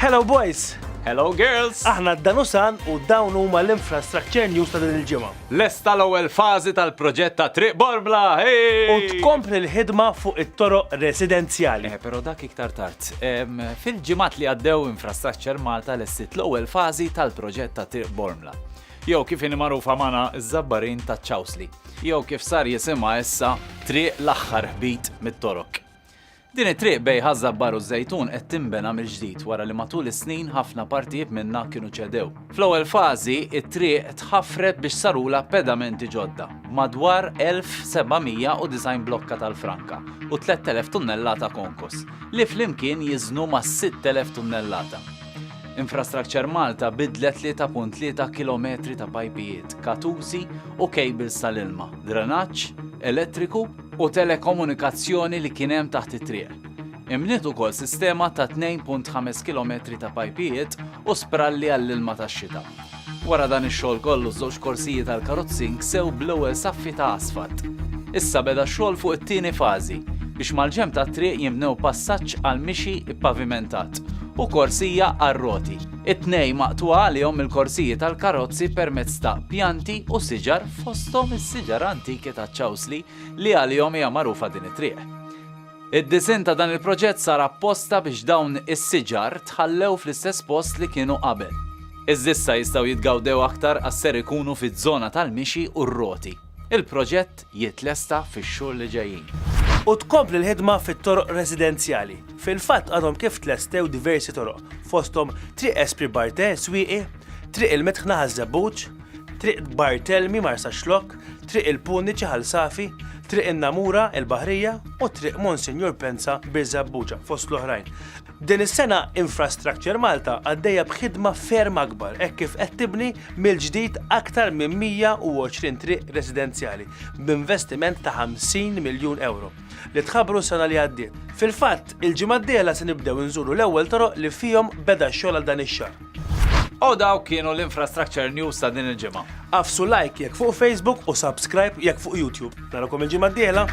Hello boys! Hello girls! Aħna d-Danusan u dawn huma l-Infrastructure News ta' din il-ġimgħa. Lesta l-ewwel fażi tal-proġett ta' Triq Borbla, hey! U tkompli l-ħidma fuq it-toroq residenzjali. Però dak iktar tard. Fil-ġimgħat li għaddew Infrastructure Malta lessit l-ewwel fażi tal-proġett ta' Triq Borbla. Jew kif inhi magħrufa magħna iż-żabbarin ta' Ċawsli. Jew kif sar jisimha issa Triq l-aħħar ħbit mit-toroq. Din it-triq bej Ħażabbar u Żejtun qed tinbena mill-ġdid wara li matul is-snin ħafna partijiet minnha kienu ċedew. Fl-ewwel fażi it-triq tħaffret biex sarula pedamenti ġodda, madwar 1790 blokka tal-franka u 3000 tunnellata konkos, li flimkien jiżnu ma' 6000 tunnellata. Infrastructure Malta bidlet 3.3 km ta' pajpijiet, katusi u cables tal-ilma, drenaġġ, elettriku u telekomunikazzjoni li kien hemm taħt it-triq. Imniet ukoll sistema ta' 2.5 km ta' pajpijiet u spralli għall-ilma tax-xita. Wara dan ix-xogħol kollu żewġ korsijiet tal-karozzi nksew bl-ewwel saffi ta' asfalt. Issa beda x-xogħol fuq it-tieni fażi biex mal-ġem tat-triq jibnew passaġġ għal mixi ppavimentat u korsija għar-roti. It-tnej maqtuha għalihom il-korsijiet tal-karozzi permezz ta' pjanti u siġar fosthom is-siġar antiki ta' Ċawsli li għalihom hija magħrufa din it-triq. Id-disin ta' dan il-proġett sar apposta biex dawn is-siġar tħallew fl-istess post li kienu qabel. Iżda jistgħu jitgawdew aktar għas-ser ikunu fiż-żona tal-mixi u r-roti. Il-proġett jitlesta fix-xhur li ġejjin. U tkompli l-ħidma fit-toroq residenzjali. Fil-fatt għadhom kif tlestew diversi toroq, fosthom Triq Espri Barte Swieqi, Triq il-Metħna Ħażabbuġ, Triq Bartelmi Marsa Xlok, Triq il-Puniċi Ħalsafi, Triq in-Namura il-Baħrija u Triq Monsinjur Penza Biżabbuġa fost l-oħrajn. Din is-sena Infrastructure Malta għaddejja b'ħidma ferm akbar hekk kif qed tibni mill-ġdid aktar minn 120 triq residenzjali b'investiment ta' 50 miljun euro li tħabbru s-sena li għaddiet. Fil-fatt, il-ġimgħa d-dieħla se nibdew inżuru l-ewwel toroq li fihom beda x-xogħol għal dan ix-xahar. U daw kienu l-Infrastructure News ta' din il-ġimgħa. Afsu like jekk fuq Facebook u subscribe jekk fuq YouTube. Narakom il-ġimgħa d-dieħla.